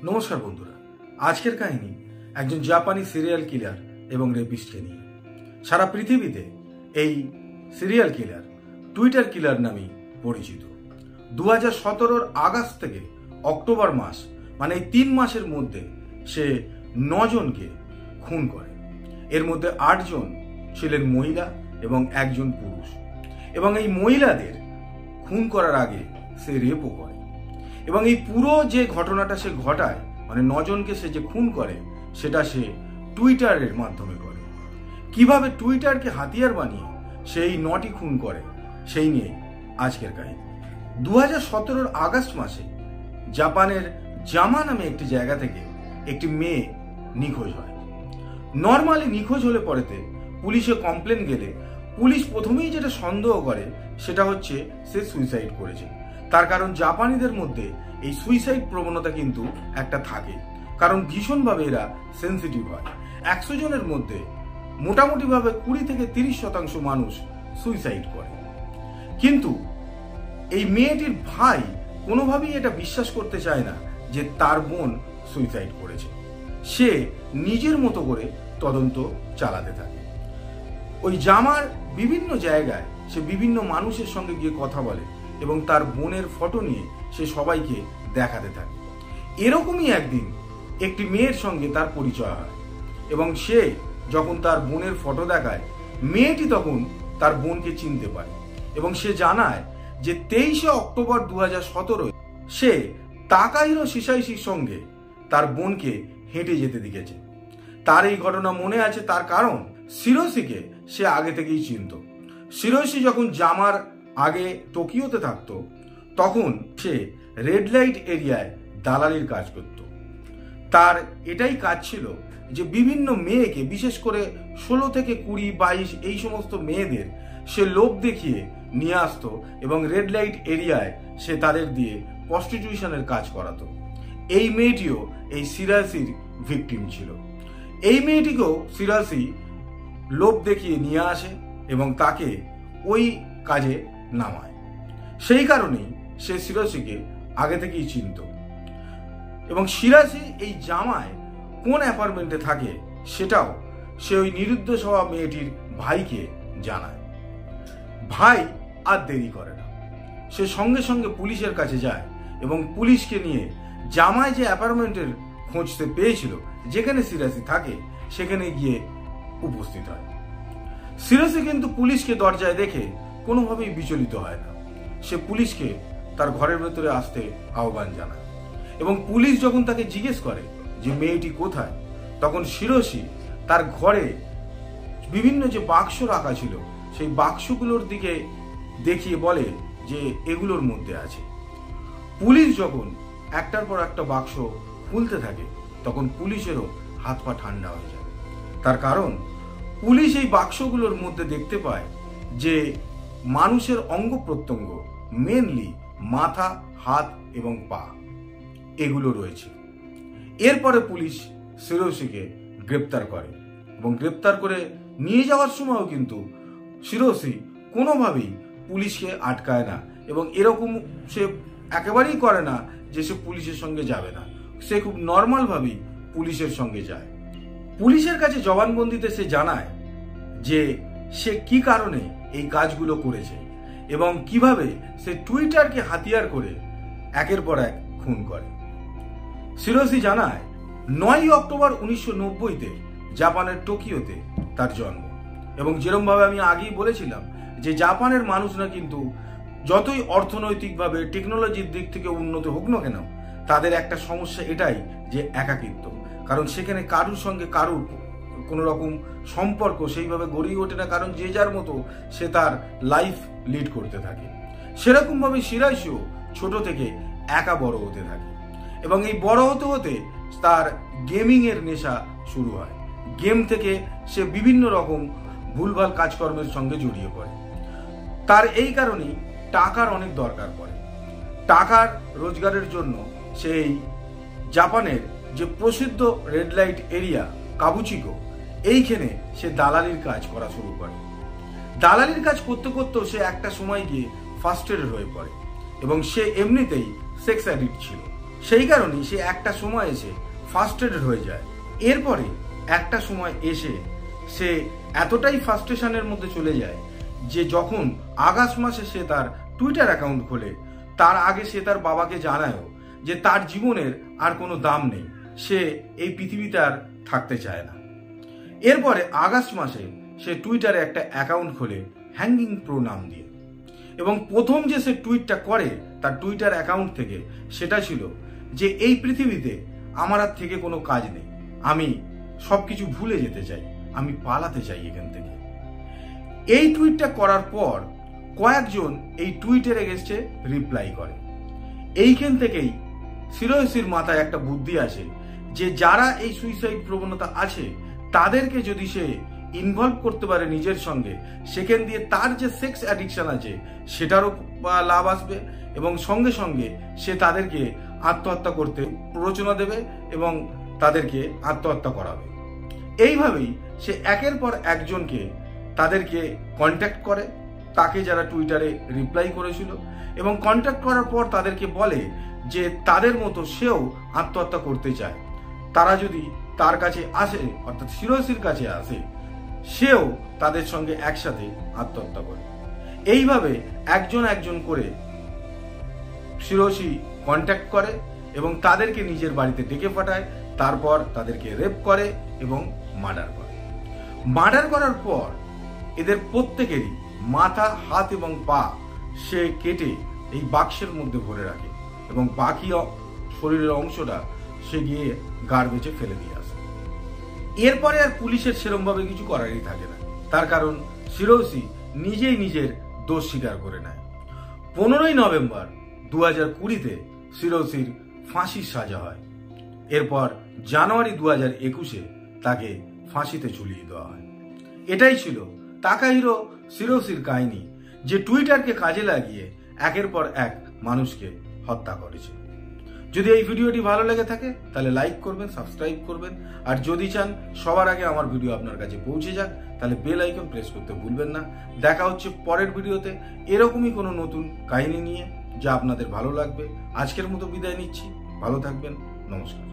নমস্কার বন্ধুরা, আজকের কাহিনী একজন জাপানি সিরিয়াল কিলার এবং রেপিস্টকে নিয়ে। সারা পৃথিবীতে এই সিরিয়াল কিলার টুইটার কিলার নামেই পরিচিত। 2017 আগস্ট থেকে অক্টোবর মাস, মানে এই 3 মাসের মধ্যে সে 9 জনকে খুন করে। এর মধ্যে 8 জন ছিলেন মহিলা এবং 1 জন পুরুষ। এবং এই মহিলাদের খুন করার আগে সে রেপও করে। এবং এই পুরো যে ঘটনাটা সে ঘটায়, মানে 9 জনকে সে যে খুন করে, সেটা সে টুইটারের মাধ্যমে করে। কিভাবে টুইটারকে হাতিয়ার বানিয়ে সেই 9টি খুন করে, সেই নিয়ে আজকের কাহিনী। 2017 আগস্ট মাসে জাপানের জামা নামে একটি জায়গা থেকে একটি মেয়ে নিখোঁজ হয়। নর্মালি নিখোঁজ হলে পরেতে পুলিশে কমপ্লেন গেলে পুলিশ প্রথমেই যেটা সন্দেহ করে সেটা হচ্ছে সে সুইসাইড করেছে। তার কারণ জাপানিদের মধ্যে এই সুইসাইড প্রবণতা কিন্তু একটা থাকে, কারণ ভীষণভাবে এরা সেন্সিটিভ হয়। 100 জনের মধ্যে মোটামুটিভাবে 20 থেকে 30% মানুষ সুইসাইড করে। কিন্তু এই মেয়েটির ভাই কোনোভাবেই এটা বিশ্বাস করতে চায় না যে তার বোন সুইসাইড করেছে। সে নিজের মতো করে তদন্ত চালাতে থাকে। ওই জামার বিভিন্ন জায়গায় সে বিভিন্ন মানুষের সঙ্গে গিয়ে কথা বলে এবং তার বোনের ফটো নিয়ে সে সবাইকে দেখাতে থাকে। এরকমই একদিন একটি মেয়ের সঙ্গে তার পরিচয় হয় এবং সে যখন তার বোনের ফটো দেখায়, মেয়েটি তখন তার বোনকে চিনতে পারে এবং সে জানায় যে 23 অক্টোবর 2017 সে তাকাহিরো শিসাইশির সঙ্গে তার বোনকে হেঁটে যেতে দেখেছে। তার এই ঘটনা মনে আছে, তার কারণ শিরোশিকে সে আগে থেকেই চিনত। শিরোশি যখন জামার আগে টোকিওতে থাকতো, তখন সে রেড লাইট এরিয়ায় দালালির কাজ করত। তার এটাই কাজ ছিল যে বিভিন্ন মেয়েকে, বিশেষ করে 16 থেকে 20, 22 এই সমস্ত মেয়েদের সে লোভ দেখিয়ে নিয়ে আসতো এবং রেড লাইট এরিয়ায় সে তাদের দিয়ে প্রস্টিটিউশনের কাজ করাতো। এই মেয়েটিও এই সিরাসির ভিকটিম ছিল। এই মেয়েটিকেও সিরাসি লোভ দেখিয়ে নিয়ে আসে এবং তাকে ওই কাজে নামায়। সেই কারণেই সে শিরোশিকে আগে থেকেই চিনত এবং শিরাশি এই জামায় কোন অ্যাপার্টমেন্টে থাকে সেটাও সে ওই নিরুদ্দেশ হওয়া মেয়েটির ভাইকে জানায়। ভাই আর দেরি করে না, সে সঙ্গে সঙ্গে পুলিশের কাছে যায় এবং পুলিশকে নিয়ে জামায় যে অ্যাপার্টমেন্টের খোঁজতে পেয়েছিল, যেখানে শিরাশি থাকে, সেখানে গিয়ে উপস্থিত হয়। শিরাশি কিন্তু পুলিশকে দরজায় দেখে কোনোভাবেই বিচলিত হয় না। সে পুলিশকে তার ঘরের ভেতরে আসতে আহ্বান জানায় এবং পুলিশ যখন তাকে জিজ্ঞেস করে যে মেয়েটি কোথায়, তখন শিরোশি তার ঘরে বিভিন্ন যে বাক্স রাখা ছিল সেই বাক্সগুলোর দিকে দেখিয়ে বলে যে এগুলোর মধ্যে আছে। পুলিশ যখন একটার পর একটা বাক্স খুলতে থাকে, তখন পুলিশেরও হাত পা ঠান্ডা হয়ে যায়। তার কারণ পুলিশ এই বাক্সগুলোর মধ্যে দেখতে পায় যে মানুষের অঙ্গ প্রত্যঙ্গ, মেনলি মাথা, হাত এবং পা, এগুলো রয়েছে। এরপরে পুলিশ শিরোশিকে গ্রেপ্তার করে এবং গ্রেপ্তার করে নিয়ে যাওয়ার সময়ও কিন্তু শিরোশি কোনোভাবেই পুলিশকে আটকায় না এবং এরকম সে একেবারেই করে না যে সে পুলিশের সঙ্গে যাবে না। সে খুব নর্মালভাবেই পুলিশের সঙ্গে যায়। পুলিশের কাছে জবানবন্দিতে সে জানায় যে সে কি কারণে এই কাজগুলো করেছে এবং কিভাবে সে টুইটারকে হাতিয়ার করে একের পর এক খুন করে। শিরোশি জানায় 9 অক্টোবর 1990-তে জাপানের টোকিওতে তার জন্ম এবং যেরকমভাবে আমি আগেই বলেছিলাম যে জাপানের মানুষরা কিন্তু যতই অর্থনৈতিকভাবে, টেকনোলজির দিক থেকে উন্নত হোক না কেন, তাদের একটা সমস্যা এটাই যে একাকিত্ব। কারণ সেখানে কারুর সঙ্গে কারুর কোনো রকম সম্পর্ক সেইভাবে গড়িয়ে ওঠে না, কারণ যে যার মতো সে তার লাইফ লিড করতে থাকে। সেরকমভাবে শিরাশিও ছোট থেকে একা বড় হতে থাকে এবং এই বড় হতে হতে তার গেমিংয়ের নেশা শুরু হয়। গেম থেকে সে বিভিন্ন রকম ভুলভাল কাজকর্মের সঙ্গে জড়িয়ে পড়ে। তার এই কারণেই টাকার অনেক দরকার পড়ে। টাকার রোজগারের জন্য সেই জাপানের যে প্রসিদ্ধ রেড লাইট এরিয়া কাবুচিকো, এইখানে সে দালালির কাজ করা শুরু করে। দালালির কাজ করতে করতেও সে একটা সময় গিয়ে ফার্স্টেডেড হয়ে পড়ে এবং সে এমনিতেই সেক্স অ্যাডিক্ট ছিল। সেই কারণেই সে একটা সময় এসে ফার্স্ট্রেটেড হয়ে যায়। এরপরে একটা সময় এসে সে এতটাই ফার্স্ট্রেশনের মধ্যে চলে যায় যে যখন আগস্ট মাসে সে তার টুইটার অ্যাকাউন্ট খোলে, তার আগে সে তার বাবাকে জানায়ও যে তার জীবনের আর কোনো দাম নেই, সে এই পৃথিবীতে আর থাকতে চায় না। এরপরে আগস্ট মাসে সে টুইটারে একটা অ্যাকাউন্ট খোলে হ্যাঙ্গিং প্রো নাম দিয়ে, এবং প্রথম যে সে টুইটটা করে তার টুইটার অ্যাকাউন্ট থেকে সেটা ছিল যে এই পৃথিবীতে আমার আর থেকে কোনো কাজ নেই, আমি সব কিছু ভুলে যেতে চাই, আমি পালাতে চাই এখান থেকে। এই টুইটটা করার পর কয়েকজন এই টুইটের এগেইনস্টে রিপ্লাই করে। এইখান থেকেই শিরোসির মাথায় একটা বুদ্ধি আসে যে যারা এই সুইসাইড প্রবণতা আছে তাদেরকে যদি সে ইনভলভ করতে পারে নিজের সঙ্গে, সেখান দিয়ে তার যে সেক্স অ্যাডিকশন আছে সেটারও লাভ আসবে, এবং সঙ্গে সঙ্গে সে তাদেরকে আত্মহত্যা করতে প্ররোচনা দেবে এবং তাদেরকে আত্মহত্যা করাবে। এইভাবেই সে একের পর একজনকে তাদেরকে কন্ট্যাক্ট করে, তাকে যারা টুইটারে রিপ্লাই করেছিল, এবং কন্ট্যাক্ট করার পর তাদেরকে বলে যে তাদের মতো সেও আত্মহত্যা করতে চায়, তারা যদি তার কাছে আসে, অর্থাৎ শিরোসির কাছে আসে, সেও তাদের সঙ্গে একসাথে আত্মহত্যা করে। এইভাবে একজন একজন করে শিরোসি কন্ট্যাক্ট করে এবং তাদেরকে নিজের বাড়িতে ডেকে পাঠায়, তারপর তাদেরকে রেপ করে এবং মার্ডার করে। মার্ডার করার পর এদের প্রত্যেকেরই মাথা, হাত এবং পা সে কেটে এই বাক্সের মধ্যে ভরে রাখে এবং বাকি শরীরের অংশটা সে গিয়ে গার্বেজে ফেলে দিয়ে আসে। এরপরে আর পুলিশের সেরমভাবে কিছু করারই থাকে না, তার কারণ শিরোসি নিজেই নিজের দোষ স্বীকার করে নেয়। 15ই নভেম্বর 2020-তে শিরোসির ফাঁসির সাজা হয়। এরপর জানুয়ারি 2021-এ তাকে ফাঁসিতে ঝুলিয়ে দেওয়া হয়। এটাই ছিল তাকাহিরো শিরোসির কাহিনী, যে টুইটারকে কাজে লাগিয়ে একের পর এক মানুষকে হত্যা করেছে। যদি এই ভিডিওটি ভালো লেগে থাকে তাহলে লাইক করবেন, সাবস্ক্রাইব করবেন, আর যদি চান সবার আগে আমার ভিডিও আপনার কাছে পৌঁছে যাক তাহলে বেল আইকন প্রেস করতে ভুলবেন না। দেখা হচ্ছে পরের ভিডিওতে এরকমই কোনো নতুন কাহিনী নিয়ে যা আপনাদের ভালো লাগবে। আজকের মতো বিদায় নিচ্ছি, ভালো থাকবেন, নমস্কার।